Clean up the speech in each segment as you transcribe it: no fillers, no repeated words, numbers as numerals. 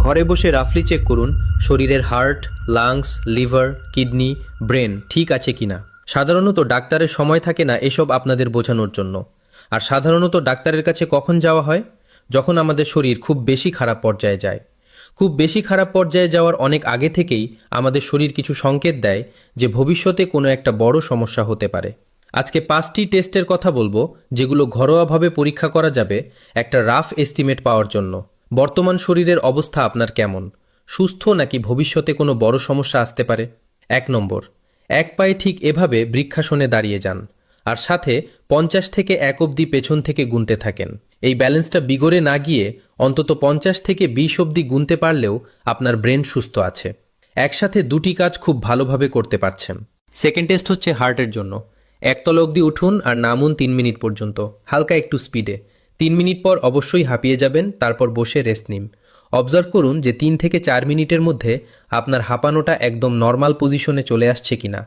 ঘরে বসে রাফলি চেক করুন শরীরের heart, lungs, liver, kidney, brain ঠিক আছে কিনা। সাধারণত ডাক্তারের সময় থাকে না এসব আপনাদের বোঝানোর জন্য। আর সাধারণত ডাক্তারের কাছে কখন যাওয়া হয়? যখন আমাদের শরীর খুব বেশি খারাপ পর্যায়ে যায়। খুব বেশি খারাপ পর্যায়ে যাওয়ার অনেক আগে থেকেই আমাদের শরীর কিছু সংকেত দেয় যে ভবিষ্যতে কোনো একটা বড় সমস্যা হতে পারে। আজকে 5টি টেস্টের কথা বলবো যেগুলো ঘরোয়াভাবে পরীক্ষা করা যাবে একটা রাফ এস্টিমেট পাওয়ার জন্য। বর্তমান শরীরের অবস্থা আপনার কেমন, সুস্থ নাকি ভবিষ্যতে কোনো বড় সমস্যা আসতে পারে। 1 নম্বর, এক পায়ে ঠিক এভাবে বৃক্ষাসনে দাঁড়িয়ে যান আর সাথে 50 থেকে 1 অবধি পেছন থেকে গুনতে থাকেন। এই ব্যালেন্সটা বিগড়ে না গিয়ে অন্তত 50 থেকে 20 অবধি গুনতে পারলেও আপনার ব্রেন সুস্থ আছে। একসাথে দুটি কাজ খুব ভালোভাবে করতে পারছেন। সেকেন্ড টেস্ট হচ্ছে হার্টের জন্য। একতলা অবধি উঠুন আর নামুন 3 মিনিট পর্যন্ত, হালকা একটু স্পিডে। 3 মিনিট পর অবশ্যই হাঁপিয়ে যাবেন, তারপর বসে রেস্ট নিন। অবজার্ভ করুন যে 3 থেকে 4 মিনিটের মধ্যে আপনার হাঁপানোটা একদম নর্মাল পজিশনে চলে আসছে কিনা।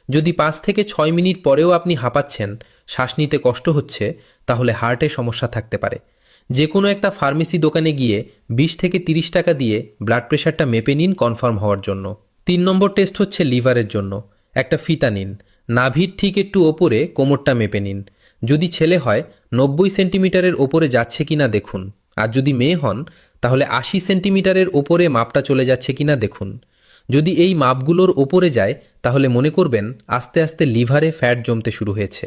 যদি 5 থেকে 6 মিনিট পরেও আপনি হাঁপাচ্ছেন, শ্বাস নিতে কষ্ট হচ্ছে, তাহলে হার্টে সমস্যা থাকতে পারে। যে কোনো একটা ফার্মেসি দোকানে গিয়ে 20 থেকে 30 টাকা দিয়ে ব্লাড প্রেশারটা মেপে নিন কনফার্ম হওয়ার জন্য। 3 নম্বর টেস্ট হচ্ছে লিভারের জন্য। একটা ফিতা নিন, নাভির ঠিক একটু ওপরে কোমরটা মেপে নিন। যদি ছেলে হয় 90 সেন্টিমিটারের ওপরে যাচ্ছে কিনা দেখুন, আর যদি মেয়ে হন তাহলে 80 সেন্টিমিটারের ওপরে মাপটা চলে যাচ্ছে কিনা দেখুন। যদি এই মাপগুলোর ওপরে যায় তাহলে মনে করবেন আস্তে আস্তে লিভারে ফ্যাট জমতে শুরু হয়েছে।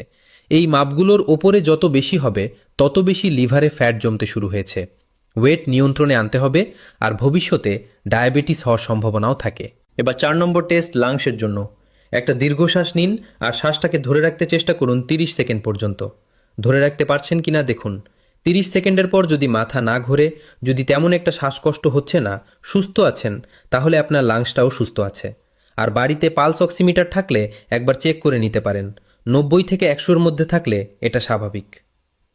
এই মাপগুলোর ওপরে যত বেশি হবে তত বেশি লিভারে ফ্যাট জমতে শুরু হয়েছে। ওয়েট নিয়ন্ত্রণে আনতে হবে, আর ভবিষ্যতে ডায়াবেটিস হওয়ার সম্ভাবনাও থাকে। এবার 4 নম্বর টেস্ট লাংসের জন্য। একটা দীর্ঘশ্বাস নিন আর শ্বাসটাকে ধরে রাখতে চেষ্টা করুন 30 সেকেন্ড পর্যন্ত। ধরে রাখতে পারছেন কিনা দেখুন। 30 সেকেন্ডের পর যদি মাথা না ঘোরে, যদি তেমন একটা শ্বাসকষ্ট হচ্ছে না, সুস্থ আছেন, তাহলে আপনার লাংসটাও সুস্থ আছে। আর বাড়িতে পালস অক্সিমিটার থাকলে একবার চেক করে নিতে পারেন। 90 থেকে 100-র মধ্যে থাকলে এটা স্বাভাবিক।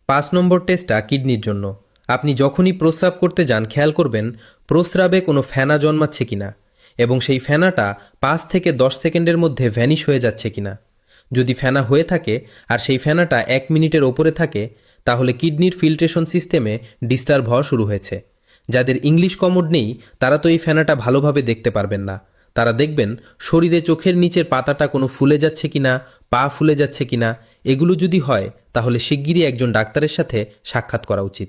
5 নম্বর টেস্টটা কিডনির জন্য। আপনি যখনই প্রস্রাব করতে যান খেয়াল করবেন প্রস্রাবে কোনো ফেনা জন্মাচ্ছে কিনা, এবং সেই ফেনাটা 5 থেকে 10 সেকেন্ডের মধ্যে ভ্যানিশ হয়ে যাচ্ছে কিনা। যদি ফেনা হয়ে থাকে আর সেই ফেনাটা 1 মিনিটের ওপরে থাকে, তাহলে কিডনির ফিল্ট্রেশন সিস্টেমে ডিস্টার্ব হওয়া শুরু হয়েছে। যাদের ইংলিশ কমোড নেই তারা তো এই ফেনাটা ভালোভাবে দেখতে পারবেন না। তারা দেখবেন শরীরে চোখের নিচের পাতাটা কোনো ফুলে যাচ্ছে কিনা, পা ফুলে যাচ্ছে কিনা। এগুলো যদি হয় তাহলে শিগগিরই একজন ডাক্তারের সাথে সাক্ষাৎ করা উচিত।